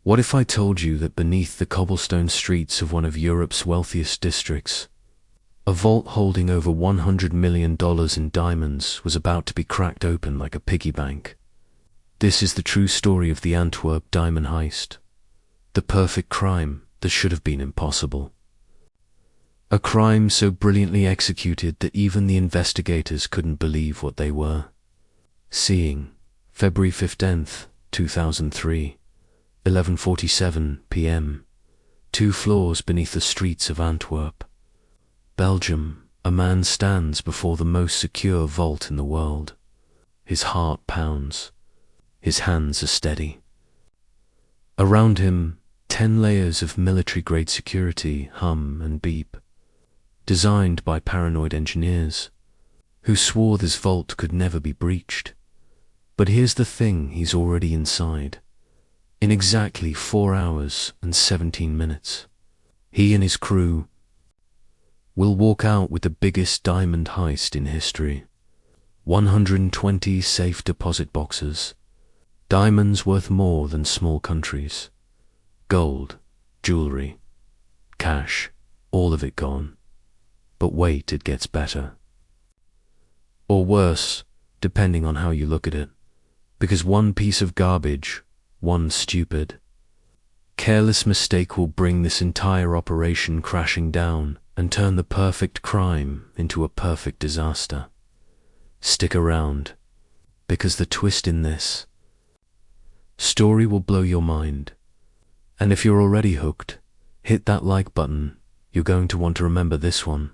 What if I told you that beneath the cobblestone streets of one of Europe's wealthiest districts, a vault holding over $100 million in diamonds was about to be cracked open like a piggy bank? This is the true story of the Antwerp Diamond Heist, the perfect crime that should have been impossible. A crime so brilliantly executed that even the investigators couldn't believe what they were seeing. February 15th, 2003, 11:47 p.m. 2 floors beneath the streets of Antwerp, Belgium, a man stands before the most secure vault in the world. His heart pounds. His hands are steady. Around him, 10 layers of military-grade security hum and beep, designed by paranoid engineers who swore this vault could never be breached. But here's the thing, he's already inside. In exactly 4 hours and 17 minutes, he and his crew will walk out with the biggest diamond heist in history. 120 safe deposit boxes, diamonds worth more than small countries, gold, jewelry, cash, all of it gone. But wait, it gets better. Or worse, depending on how you look at it. Because one piece of garbage, one stupid, careless mistake will bring this entire operation crashing down and turn the perfect crime into a perfect disaster. Stick around, because the twist in this story will blow your mind. And if you're already hooked, hit that like button. You're going to want to remember this one.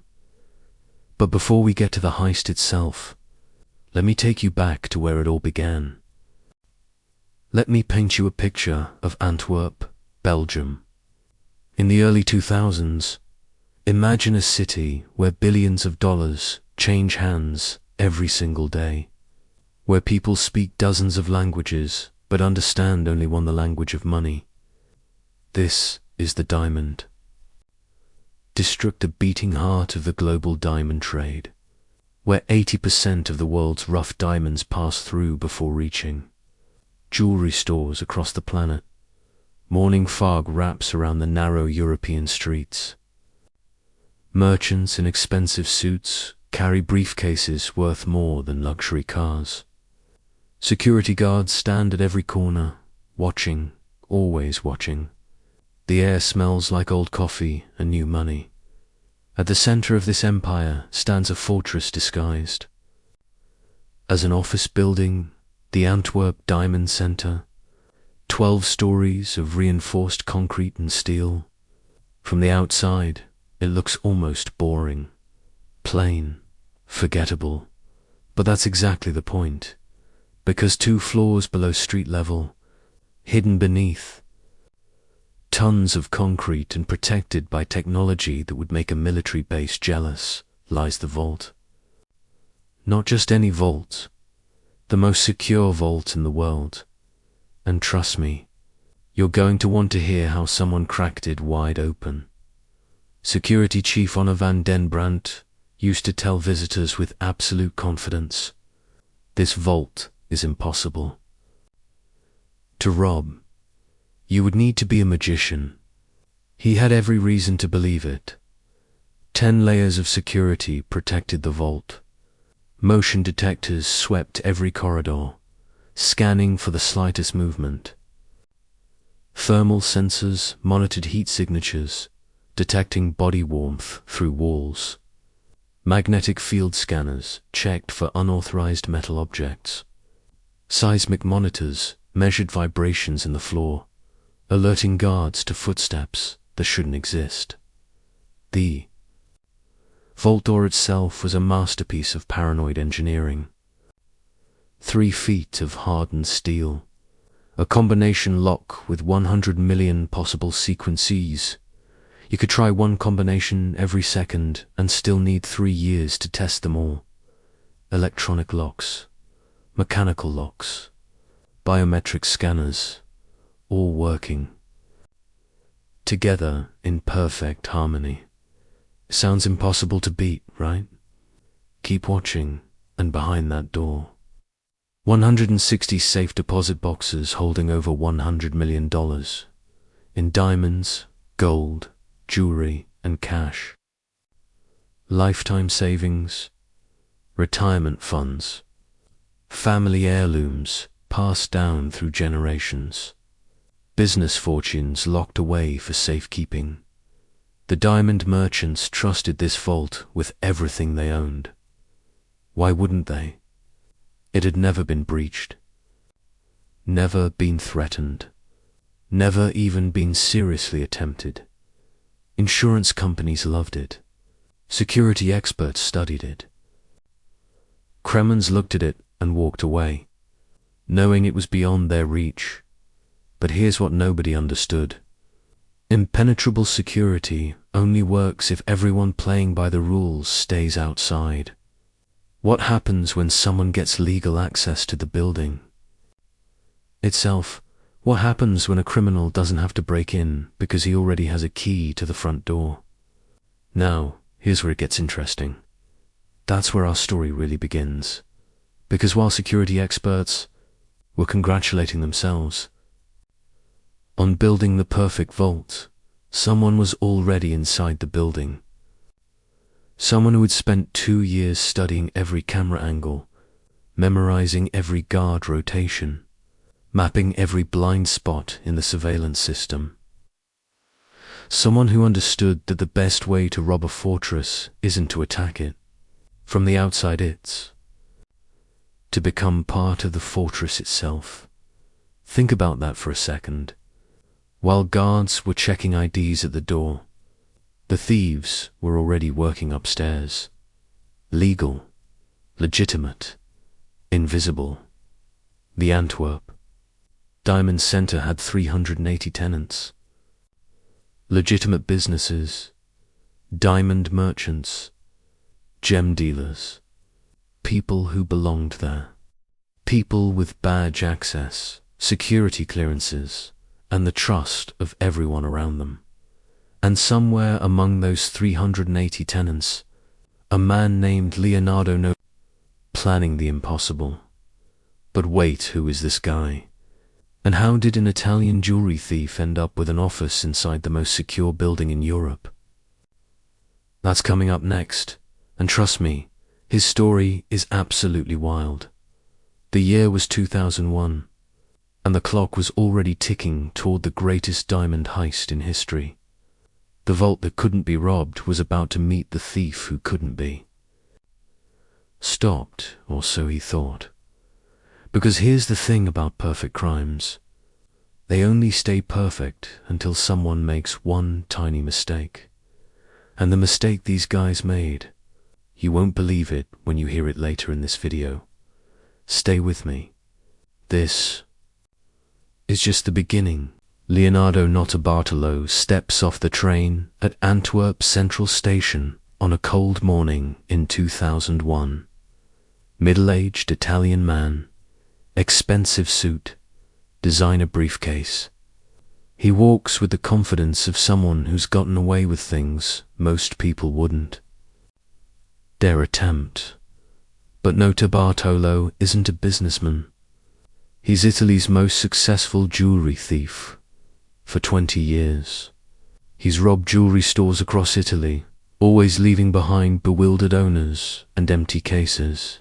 But before we get to the heist itself, let me take you back to where it all began. Let me paint you a picture of Antwerp, Belgium. In the early 2000s, imagine a city where billions of dollars change hands every single day, where people speak dozens of languages but understand only one, the language of money. This is the diamond district, the beating heart of the global diamond trade, where 80% of the world's rough diamonds pass through before reaching jewelry stores across the planet. Morning fog wraps around the narrow European streets. Merchants in expensive suits carry briefcases worth more than luxury cars. Security guards stand at every corner, watching, always watching. The air smells like old coffee and new money. At the center of this empire stands a fortress disguised as an office building, the Antwerp Diamond Center. 12 stories of reinforced concrete and steel. From the outside, it looks almost boring, plain, forgettable. But that's exactly the point, because 2 floors below street level, hidden beneath tons of concrete and protected by technology that would make a military base jealous, lies the vault. Not just any vault, the most secure vault in the world. And trust me, you're going to want to hear how someone cracked it wide open. Security Chief Onno van den Brandt used to tell visitors with absolute confidence, this vault is impossible to rob. You would need to be a magician. He had every reason to believe it. 10 layers of security protected the vault. Motion detectors swept every corridor, scanning for the slightest movement. Thermal sensors monitored heat signatures, detecting body warmth through walls. Magnetic field scanners checked for unauthorized metal objects. Seismic monitors measured vibrations in the floor, alerting guards to footsteps that shouldn't exist. The vault door itself was a masterpiece of paranoid engineering. 3 feet of hardened steel, a combination lock with 100 million possible sequences. You could try one combination every second and still need 3 years to test them all. Electronic locks, mechanical locks, biometric scanners, all working together in perfect harmony. Sounds impossible to beat, right? Keep watching, and behind that door, 160 safe deposit boxes holding over $100 million in diamonds, gold, jewelry, and cash. Lifetime savings, retirement funds, family heirlooms passed down through generations, business fortunes locked away for safekeeping. The diamond merchants trusted this vault with everything they owned. Why wouldn't they? It had never been breached, never been threatened, never even been seriously attempted. Insurance companies loved it. Security experts studied it. Kremens looked at it and walked away, knowing it was beyond their reach. But here's what nobody understood. Impenetrable security only works if everyone playing by the rules stays outside. What happens when someone gets legal access to the building itself? What happens when a criminal doesn't have to break in because he already has a key to the front door? Now, here's where it gets interesting. That's where our story really begins. Because while security experts were congratulating themselves on building the perfect vault, someone was already inside the building. Someone who had spent 2 years studying every camera angle, memorizing every guard rotation, mapping every blind spot in the surveillance system. Someone who understood that the best way to rob a fortress isn't to attack it from the outside, it's to become part of the fortress itself. Think about that for a second. While guards were checking IDs at the door, the thieves were already working upstairs. Legal, legitimate, invisible. The Antwerp Diamond Center had 380 tenants. Legitimate businesses, diamond merchants, gem dealers, people who belonged there. People with badge access, security clearances, and the trust of everyone around them. And somewhere among those 380 tenants, a man named Leonardo planning the impossible. But wait, who is this guy? And how did an Italian jewelry thief end up with an office inside the most secure building in Europe? That's coming up next, and trust me, his story is absolutely wild. The year was 2001, and the clock was already ticking toward the greatest diamond heist in history. The vault that couldn't be robbed was about to meet the thief who couldn't be stopped, or so he thought. Because here's the thing about perfect crimes. They only stay perfect until someone makes one tiny mistake. And the mistake these guys made, you won't believe it when you hear it later in this video. Stay with me. This is just the beginning. Leonardo Notarbartolo steps off the train at Antwerp Central Station on a cold morning in 2001. Middle-aged Italian man, expensive suit, designer briefcase. He walks with the confidence of someone who's gotten away with things most people wouldn't dare attempt. But Notarbartolo isn't a businessman. He's Italy's most successful jewelry thief. For 20 years, he's robbed jewelry stores across Italy, always leaving behind bewildered owners and empty cases.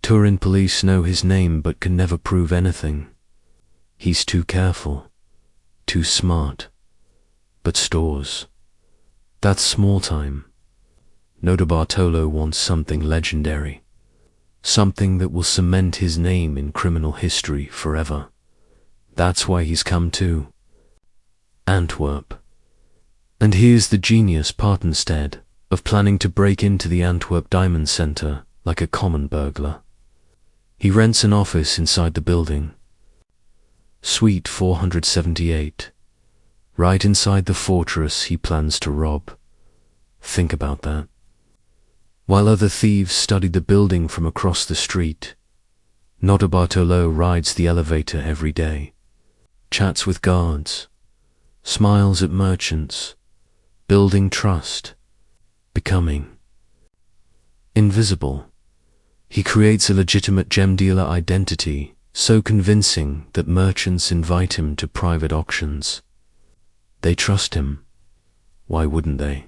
Turin police know his name but can never prove anything. He's too careful, too smart. But stores, that's small time. Notarbartolo wants something legendary, something that will cement his name in criminal history forever. That's why he's come to Antwerp. And here's the genius part instead of planning to break into the Antwerp Diamond Center like a common burglar. He rents an office inside the building. Suite 478. Right inside the fortress he plans to rob. Think about that. While other thieves studied the building from across the street, Notarbartolo rides the elevator every day, chats with guards, smiles at merchants, building trust, becoming invisible. He creates a legitimate gem dealer identity so convincing that merchants invite him to private auctions. They trust him. Why wouldn't they?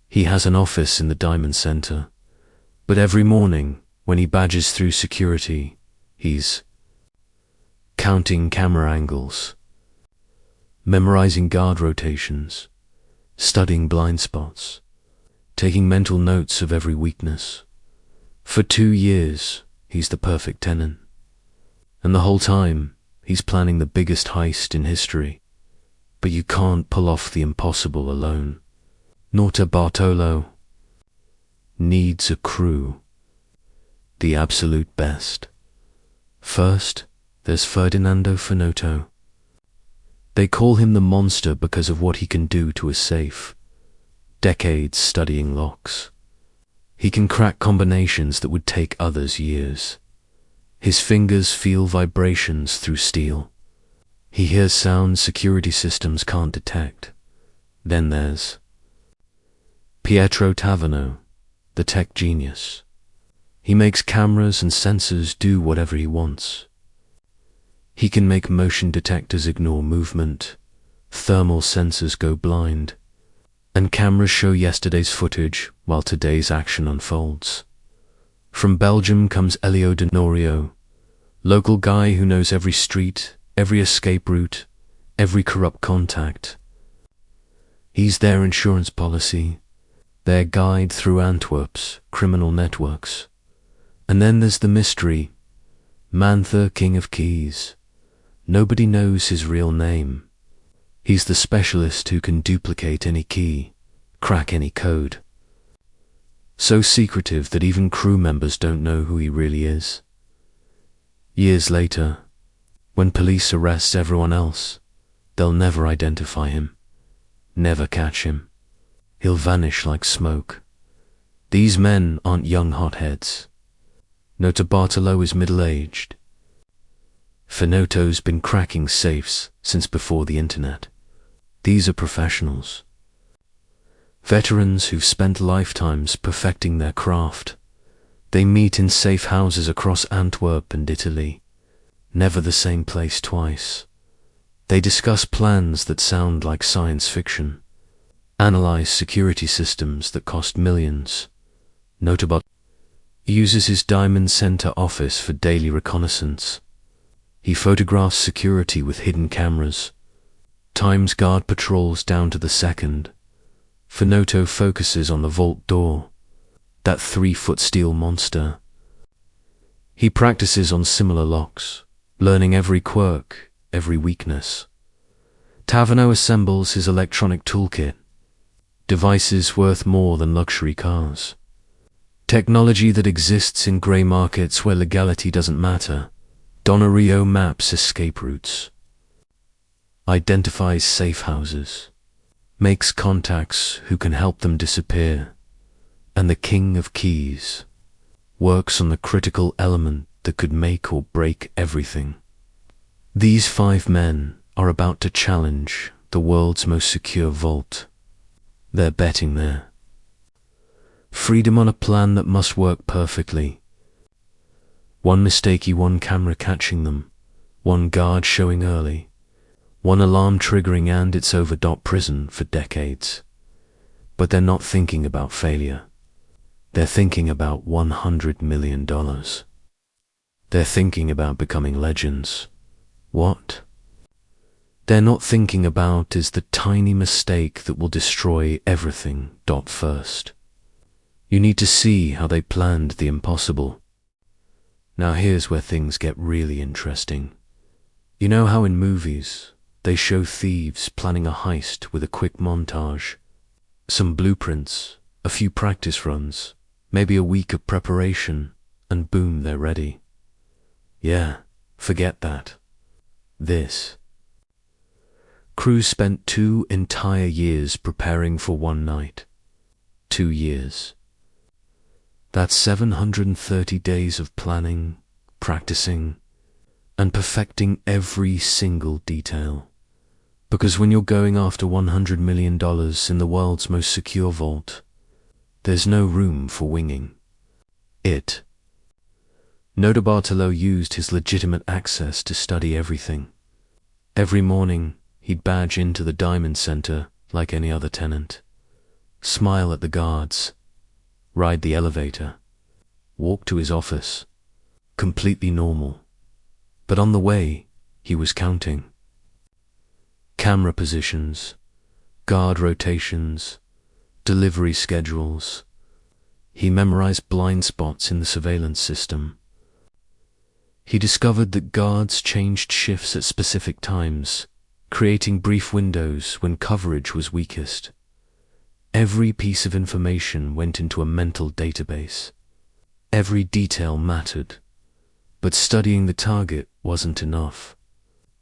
He has an office in the Diamond Center, but every morning when he badges through security, he's counting camera angles, memorizing guard rotations, studying blind spots, taking mental notes of every weakness. For 2 years, he's the perfect tenant. And the whole time, he's planning the biggest heist in history. But you can't pull off the impossible alone. Norte Bartolo needs a crew. The absolute best. First, there's Ferdinando Finotto. They call him the monster because of what he can do to a safe. Decades studying locks. He can crack combinations that would take others years. His fingers feel vibrations through steel. He hears sounds security systems can't detect. Then there's Pietro Taverno, the tech genius. He makes cameras and sensors do whatever he wants. He can make motion detectors ignore movement, thermal sensors go blind, and cameras show yesterday's footage while today's action unfolds. From Belgium comes Elio Denorio, local guy who knows every street, every escape route, every corrupt contact. He's their insurance policy, their guide through Antwerp's criminal networks. And then there's the mystery, Mantha, King of Keys. Nobody knows his real name. He's the specialist who can duplicate any key, crack any code. So secretive that even crew members don't know who he really is. Years later, when police arrest everyone else, they'll never identify him, never catch him. He'll vanish like smoke. These men aren't young hotheads. Norte Bartolo is middle-aged. Finotto's been cracking safes since before the internet. These are professionals. Veterans who've spent lifetimes perfecting their craft. They meet in safe houses across Antwerp and Italy. Never the same place twice. They discuss plans that sound like science fiction. Analyze security systems that cost millions. Norte Bartolo uses his Diamond Center office for daily reconnaissance. He photographs security with hidden cameras, times guard patrols down to the second. Finotto focuses on the vault door, that 3-foot steel monster. He practices on similar locks, learning every quirk, every weakness. Taverno assembles his electronic toolkit, devices worth more than luxury cars. Technology that exists in grey markets where legality doesn't matter. Denorio maps escape routes, identifies safe houses, makes contacts who can help them disappear, and the King of Keys works on the critical element that could make or break everything. These 5 men are about to challenge the world's most secure vault. They're betting there. Freedom on a plan that must work perfectly. One mistake, one camera catching them, one guard showing early, one alarm triggering, and it's over. Prison for decades. But they're not thinking about failure. They're thinking about $100 million. They're thinking about becoming legends. What they're not thinking about is the tiny mistake that will destroy everything. First, you need to see how they planned the impossible. Now here's where things get really interesting. You know how in movies, they show thieves planning a heist with a quick montage, some blueprints, a few practice runs, maybe a week of preparation, and boom, they're ready. Yeah, forget that. This. Crews spent 2 entire years preparing for one night. 2 years. That's 730 days of planning, practicing, and perfecting every single detail. Because when you're going after $100 million in the world's most secure vault, there's no room for winging. It Notarbartolo used his legitimate access to study everything. Every morning, he'd badge into the Diamond Center like any other tenant, smile at the guards, ride the elevator, walk to his office, completely normal. But on the way, he was counting. Camera positions, guard rotations, delivery schedules. He memorized blind spots in the surveillance system. He discovered that guards changed shifts at specific times, creating brief windows when coverage was weakest. Every piece of information went into a mental database. Every detail mattered. But studying the target wasn't enough.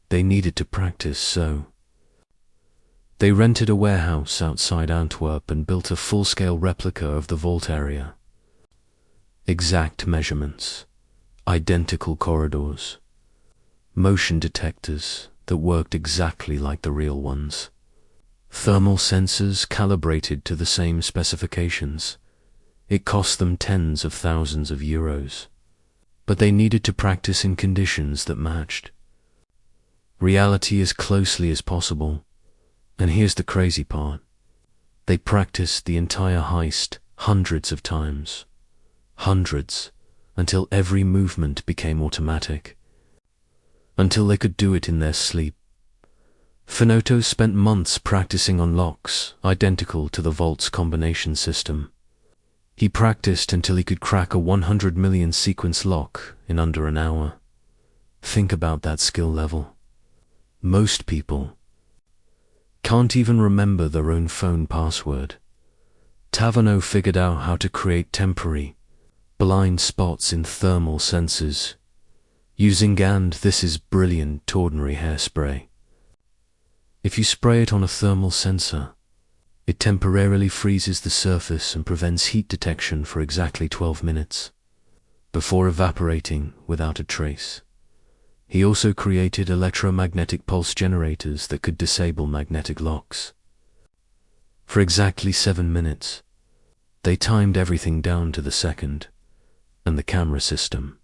They needed to practice, so they rented a warehouse outside Antwerp and built a full-scale replica of the vault area. Exact measurements, identical corridors, motion detectors that worked exactly like the real ones, thermal sensors calibrated to the same specifications. It cost them tens of thousands of euros, but they needed to practice in conditions that matched reality as closely as possible. And here's the crazy part. They practiced the entire heist hundreds of times. Hundreds, until every movement became automatic. Until they could do it in their sleep. Finotto spent months practicing on locks identical to the vault's combination system. He practiced until he could crack a 100 million sequence lock in under an hour. Think about that skill level. Most people can't even remember their own phone password. Taverneau figured out how to create temporary, blind spots in thermal sensors, using this is brilliant ordinary hairspray. If you spray it on a thermal sensor, it temporarily freezes the surface and prevents heat detection for exactly 12 minutes, before evaporating without a trace. He also created electromagnetic pulse generators that could disable magnetic locks. For exactly 7 minutes, they timed everything down to the second, and the camera system.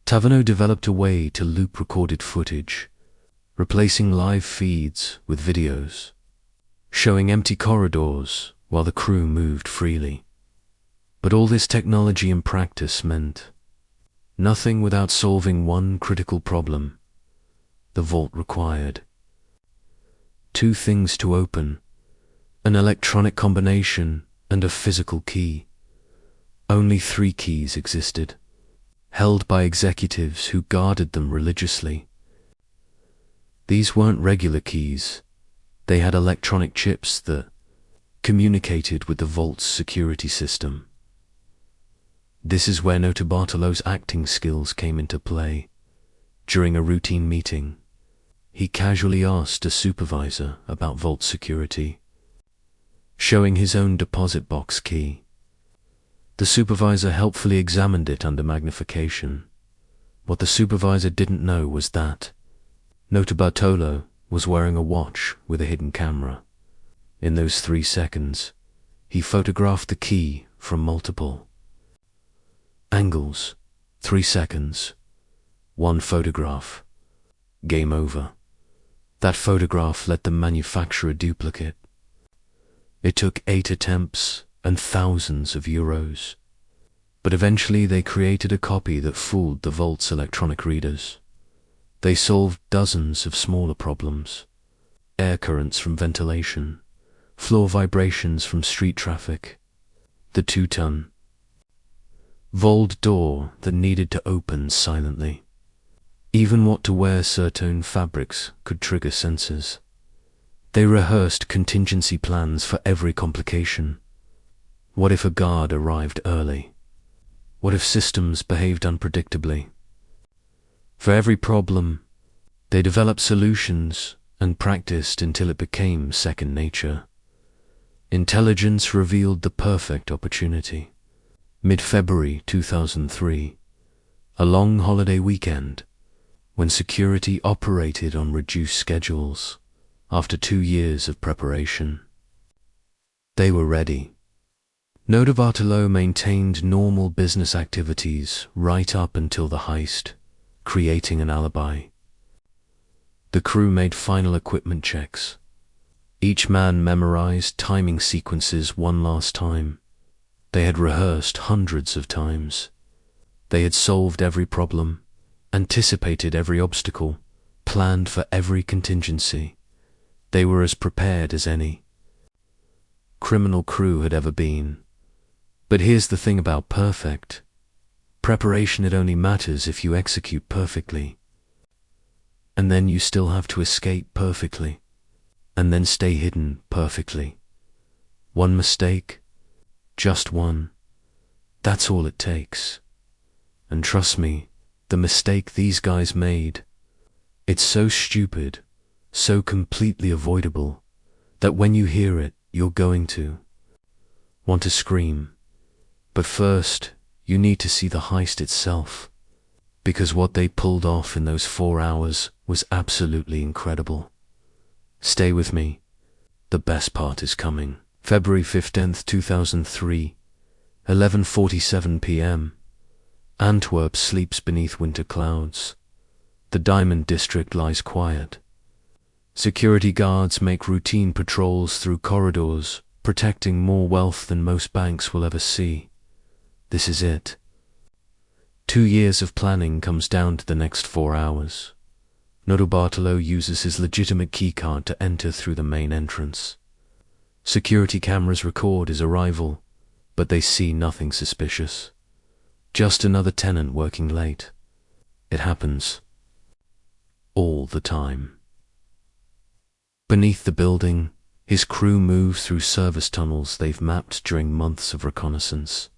Taverneau developed a way to loop recorded footage, replacing live feeds with videos, showing empty corridors while the crew moved freely. But all this technology in practice meant nothing without solving one critical problem. The vault required two things to open: an electronic combination and a physical key. Only 3 keys existed, held by executives who guarded them religiously. These weren't regular keys. They had electronic chips that communicated with the vault's security system. This is where Notarbartolo's acting skills came into play. During a routine meeting, he casually asked a supervisor about vault security, showing his own deposit box key. The supervisor helpfully examined it under magnification. What the supervisor didn't know was that Notarbartolo was wearing a watch with a hidden camera. In those 3 seconds, he photographed the key from multiple angles. 3 seconds. 1 photograph. Game over. That photograph let them manufacture a duplicate. It took 8 attempts and thousands of euros. But eventually they created a copy that fooled the vault's electronic readers. They solved dozens of smaller problems: air currents from ventilation, floor vibrations from street traffic, the 2-ton vault door that needed to open silently. Even what to wear certain fabrics could trigger sensors. They rehearsed contingency plans for every complication. What if a guard arrived early? What if systems behaved unpredictably? For every problem, they developed solutions and practiced until it became second nature. Intelligence revealed the perfect opportunity. Mid-February 2003, a long holiday weekend, when security operated on reduced schedules after 2 years of preparation. They were ready. Notarbartolo maintained normal business activities right up until the heist, creating an alibi. The crew made final equipment checks. Each man memorized timing sequences one last time. They had rehearsed hundreds of times. They had solved every problem, anticipated every obstacle, planned for every contingency. They were as prepared as any criminal crew had ever been. But here's the thing about perfect. Preparation, it only matters if you execute perfectly. And then you still have to escape perfectly. And then stay hidden perfectly. One mistake, just one. That's all it takes. And trust me, the mistake these guys made, it's so stupid, so completely avoidable, that when you hear it, you're going to want to scream. But first, you need to see the heist itself, because what they pulled off in those 4 hours was absolutely incredible. Stay with me. The best part is coming. February 15th, 2003, 11:47 p.m. Antwerp sleeps beneath winter clouds. The Diamond District lies quiet. Security guards make routine patrols through corridors, protecting more wealth than most banks will ever see. This is it. 2 years of planning comes down to the next 4 hours. Notarbartolo uses his legitimate keycard to enter through the main entrance. Security cameras record his arrival, but they see nothing suspicious. Just another tenant working late. It happens all the time. Beneath the building, his crew move through service tunnels they've mapped during months of reconnaissance.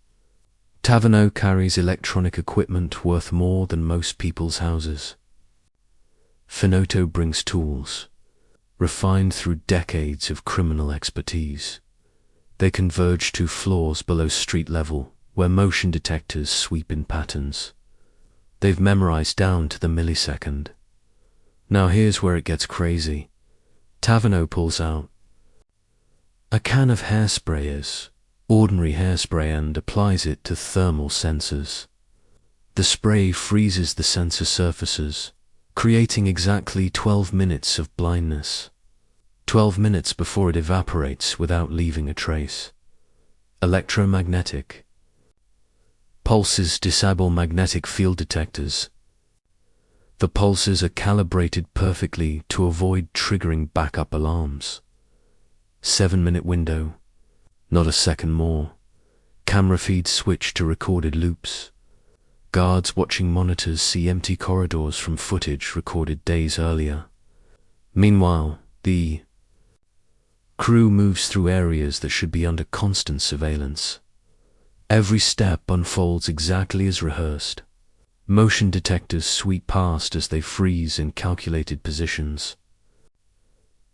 Taverneau carries electronic equipment worth more than most people's houses. Finotto brings tools, refined through decades of criminal expertise. They converge 2 floors below street level, where motion detectors sweep in patterns. They've memorized down to the millisecond. Now here's where it gets crazy. Taverneau pulls out a can of hairsprayers, ordinary hairspray, and applies it to thermal sensors. The spray freezes the sensor surfaces, creating exactly 12 minutes of blindness. 12 minutes before it evaporates without leaving a trace. Electromagnetic pulses disable magnetic field detectors. The pulses are calibrated perfectly to avoid triggering backup alarms. 7-minute window, not a second more. Camera feeds switch to recorded loops. Guards watching monitors see empty corridors from footage recorded days earlier. Meanwhile, the crew moves through areas that should be under constant surveillance. Every step unfolds exactly as rehearsed. Motion detectors sweep past as they freeze in calculated positions.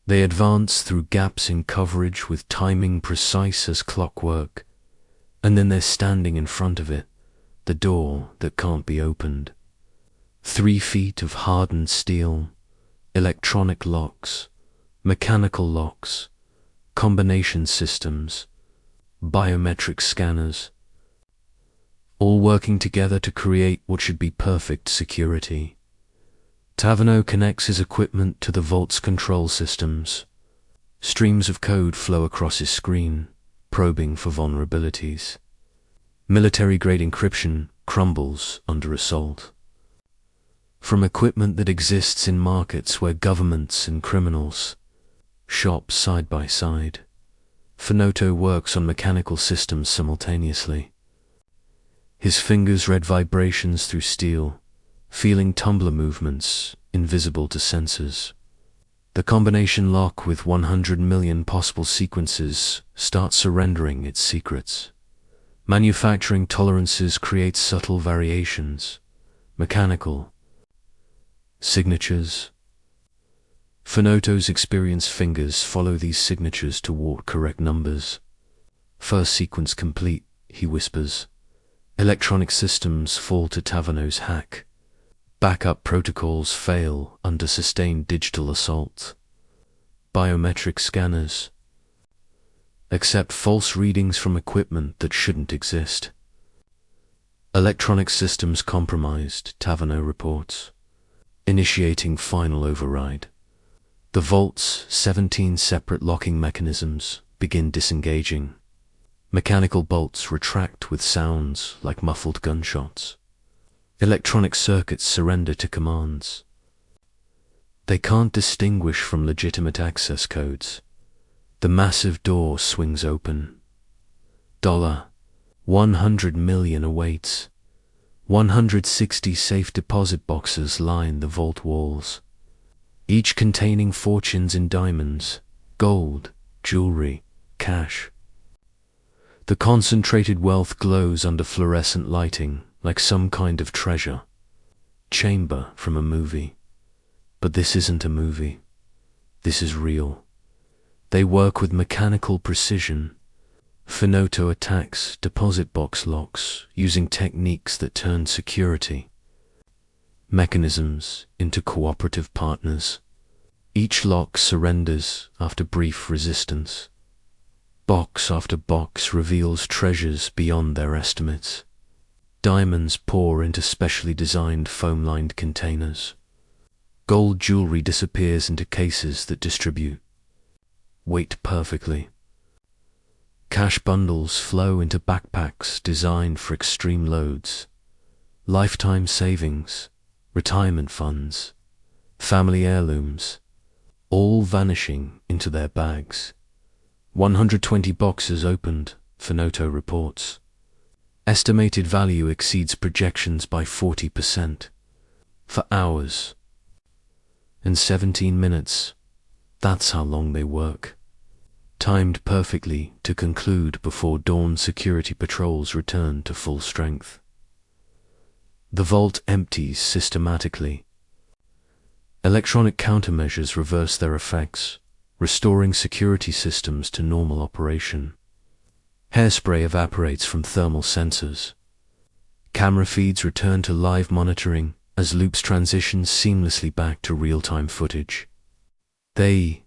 They advance through gaps in coverage with timing precise as clockwork, and then they're standing in front of it, the door that can't be opened. 3 feet of hardened steel, electronic locks, mechanical locks, combination systems, biometric scanners, all working together to create what should be perfect security. Taverneau connects his equipment to the vault's control systems. Streams of code flow across his screen, probing for vulnerabilities. Military-grade encryption crumbles under assault. From equipment that exists in markets where governments and criminals shop side by side, Finotto works on mechanical systems simultaneously. His fingers read vibrations through steel, feeling tumbler movements invisible to sensors. The combination lock with 100 million possible sequences starts surrendering its secrets. Manufacturing tolerances create subtle variations, mechanical signatures. Finotto's experienced fingers follow these signatures toward correct numbers. First sequence complete, he whispers. Electronic systems fall to Taverneau's hack. Backup protocols fail under sustained digital assault. Biometric scanners. accept false readings from equipment that shouldn't exist. Electronic systems compromised, Taverneau reports, initiating final override. The vault's 17 separate locking mechanisms begin disengaging. Mechanical bolts retract with sounds like muffled gunshots. Electronic circuits surrender to commands. They can't distinguish from legitimate access codes. The massive door swings open. $100 million awaits. 160 safe deposit boxes line the vault walls, each containing fortunes in diamonds, gold, jewelry, cash. The concentrated wealth glows under fluorescent lighting like some kind of treasure chamber from a movie. But this isn't a movie. This is real. They work with mechanical precision. Finotto attacks deposit box locks using techniques that turn security mechanisms into cooperative partners. Each lock surrenders after brief resistance. Box after box reveals treasures beyond their estimates. Diamonds pour into specially designed foam-lined containers. Gold jewelry disappears into cases that distribute. Weight perfectly. Cash bundles flow into backpacks designed for extreme loads. Lifetime savings, retirement funds, family heirlooms, all vanishing into their bags. 120 boxes opened, Finotto reports. Estimated value exceeds projections by 40%. For hours. In 17 minutes, that's how long they work. Timed perfectly to conclude before dawn security patrols return to full strength. The vault empties systematically. Electronic countermeasures reverse their effects, restoring security systems to normal operation. Hairspray evaporates from thermal sensors. Camera feeds return to live monitoring as loops transition seamlessly back to real-time footage. They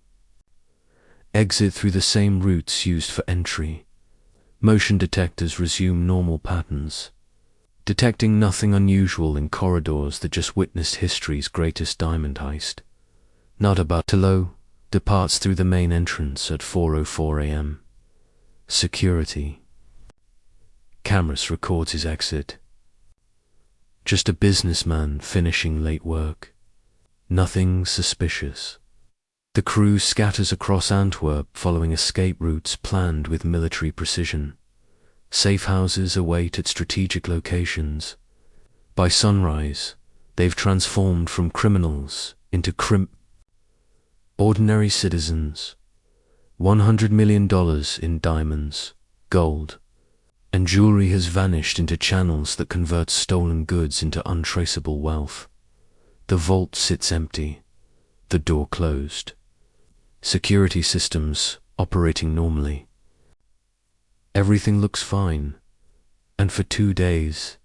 exit through the same routes used for entry. Motion detectors resume normal patterns, detecting nothing unusual in corridors that just witnessed history's greatest diamond heist. Nadabatalo departs through the main entrance at 4:04 a.m. Security. Cameras records his exit. Just a businessman finishing late work. Nothing suspicious. The crew scatters across Antwerp following escape routes planned with military precision. Safe houses await at strategic locations. By sunrise, they've transformed from criminals into ordinary citizens. $100 million in diamonds, gold, and jewelry has vanished into channels that convert stolen goods into untraceable wealth. The vault sits empty, the door closed. Security systems operating normally. Everything looks fine, and for 2 days,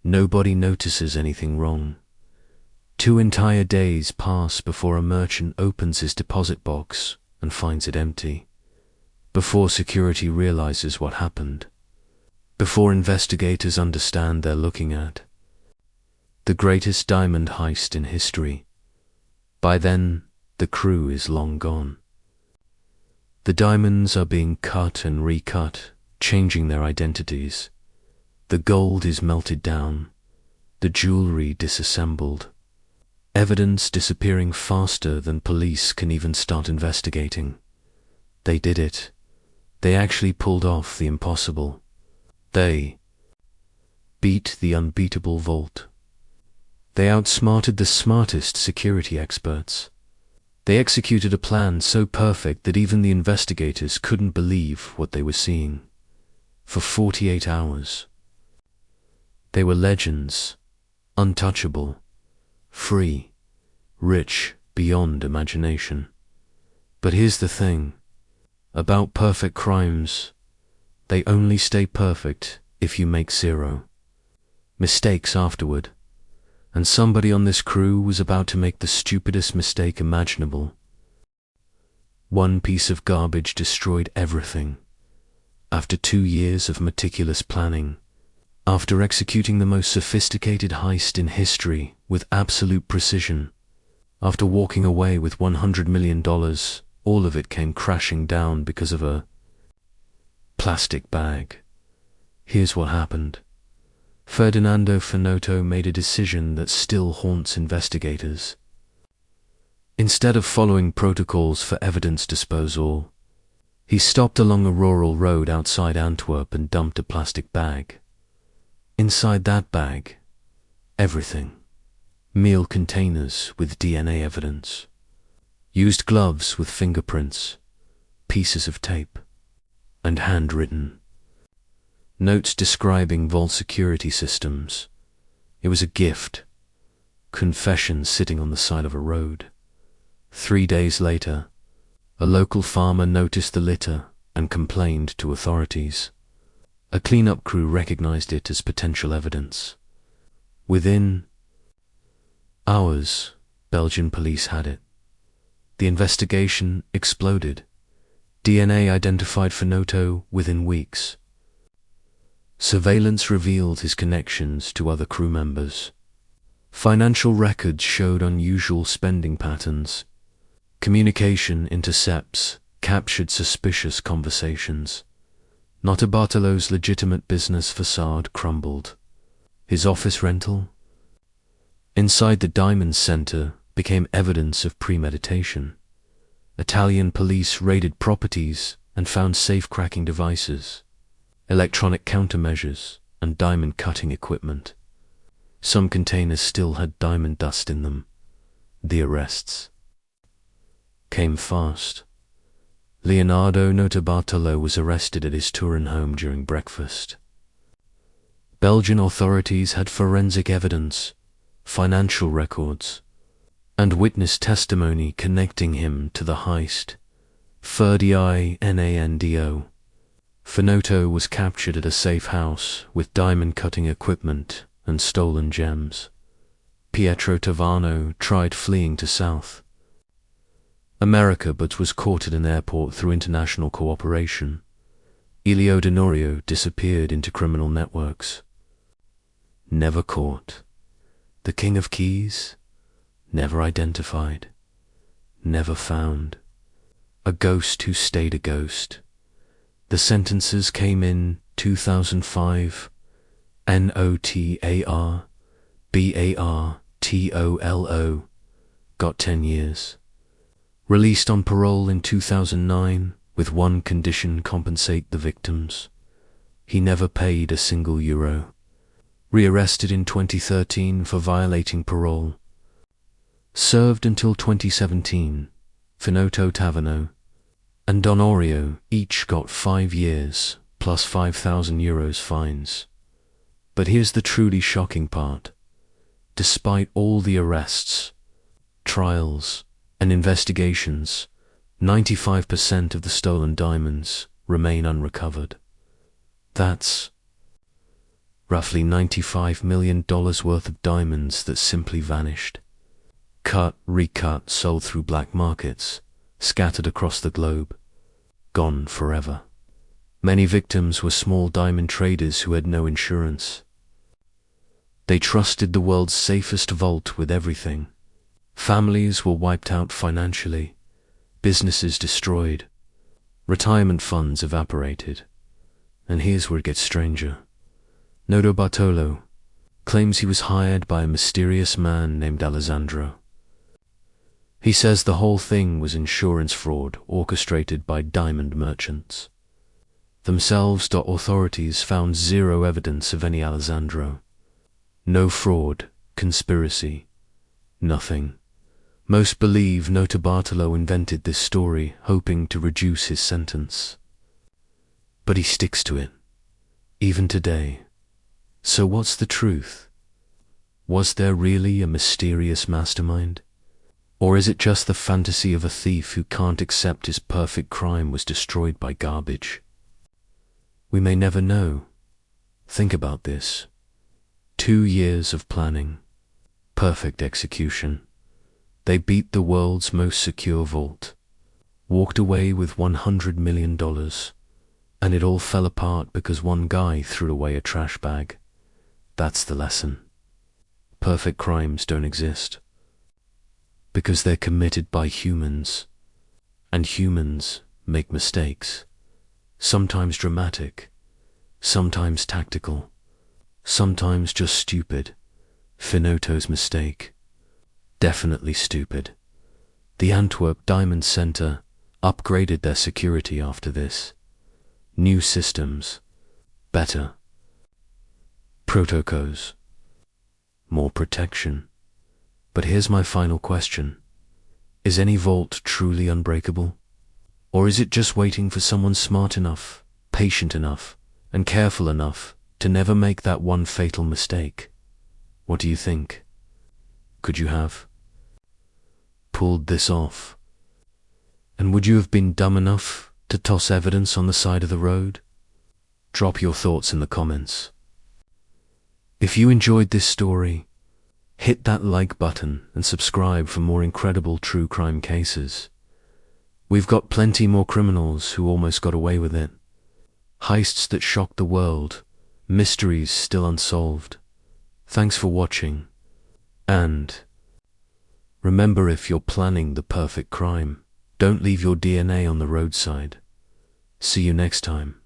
nobody notices anything wrong. 2 entire days pass before a merchant opens his deposit box and finds it empty. Before security realizes what happened. Before investigators understand they're looking at the greatest diamond heist in history. By then, the crew is long gone. The diamonds are being cut and recut, changing their identities. The gold is melted down, the jewelry disassembled. Evidence disappearing faster than police can even start investigating. They did it. They actually pulled off the impossible. They beat the unbeatable vault. They outsmarted the smartest security experts. They executed a plan so perfect that even the investigators couldn't believe what they were seeing. For 48 hours. They were legends, untouchable, free, rich beyond imagination. But here's the thing about perfect crimes: they only stay perfect if you make 0 mistakes afterward. And somebody on this crew was about to make the stupidest mistake imaginable. One piece of garbage destroyed everything. After 2 years of meticulous planning, after executing the most sophisticated heist in history with absolute precision, after walking away with $100 million, all of it came crashing down because of a plastic bag. Here's what happened. Ferdinando Finotto made a decision that still haunts investigators. Instead of following protocols for evidence disposal, he stopped along a rural road outside Antwerp and dumped a plastic bag. Inside that bag, everything. Meal containers with DNA evidence, used gloves with fingerprints, pieces of tape, and handwritten notes describing vault security systems. It was a gift. Confession sitting on the side of a road. 3 days later, a local farmer noticed the litter and complained to authorities. A cleanup crew recognized it as potential evidence. Within hours, Belgian police had it. The investigation exploded. DNA identified Finotto within weeks. Surveillance revealed his connections to other crew members. Financial records showed unusual spending patterns. Communication intercepts captured suspicious conversations. Notarbartolo's legitimate business facade crumbled. His office rental inside the Diamond Center became evidence of premeditation. Italian police raided properties and found safe-cracking devices, electronic countermeasures, and diamond-cutting equipment. Some containers still had diamond dust in them. The arrests came fast. Leonardo Notarbartolo was arrested at his Turin home during breakfast. Belgian authorities had forensic evidence, financial records, and witness testimony connecting him to the heist. Ferdinando Finotto was captured at a safe house with diamond-cutting equipment and stolen gems. Pietro Tavano tried fleeing to South America but was caught at an airport through international cooperation. Elio Denorio disappeared into criminal networks. Never caught. The King of Keys? Never identified. Never found. A ghost who stayed a ghost. The sentences came in 2005. Notarbartolo got 10 years. Released on parole in 2009 with one condition: compensate the victims. He never paid a single euro. Rearrested in 2013 for violating parole. Served until 2017. Finotto, Tavano, and Denorio each got 5 years plus €5,000 fines. But here's the truly shocking part. Despite all the arrests, trials, and investigations, 95% of the stolen diamonds remain unrecovered. That's roughly $95 million worth of diamonds that simply vanished. Cut, recut, sold through black markets, scattered across the globe, gone forever. Many victims were small diamond traders who had no insurance. They trusted the world's safest vault with everything. Families were wiped out financially, businesses destroyed, retirement funds evaporated. And here's where it gets stranger. Notarbartolo claims he was hired by a mysterious man named Alessandro. He says the whole thing was insurance fraud orchestrated by diamond merchants. Themselves, authorities found zero evidence of any Alessandro. No fraud, conspiracy, nothing. Most believe Notarbartolo invented this story, hoping to reduce his sentence. But he sticks to it, even today. So what's the truth? Was there really a mysterious mastermind? Or is it just the fantasy of a thief who can't accept his perfect crime was destroyed by garbage? We may never know. Think about this. 2 years of planning, perfect execution. They beat the world's most secure vault, walked away with $100 million, And it all fell apart because one guy threw away a trash bag. That's the lesson. Perfect crimes don't exist. Because they're committed by humans. And humans make mistakes. Sometimes dramatic. Sometimes tactical. Sometimes just stupid. Finotto's mistake. Definitely stupid. The Antwerp Diamond Center upgraded their security after this. New systems. Better. Protocols. More protection. But here's my final question. Is any vault truly unbreakable? Or is it just waiting for someone smart enough, patient enough, and careful enough to never make that one fatal mistake? What do you think? Could you have pulled this off? And would you have been dumb enough to toss evidence on the side of the road? Drop your thoughts in the comments. If you enjoyed this story, hit that like button and subscribe for more incredible true crime cases. We've got plenty more criminals who almost got away with it. Heists that shocked the world. Mysteries still unsolved. Thanks for watching. And remember, if you're planning the perfect crime, don't leave your DNA on the roadside. See you next time.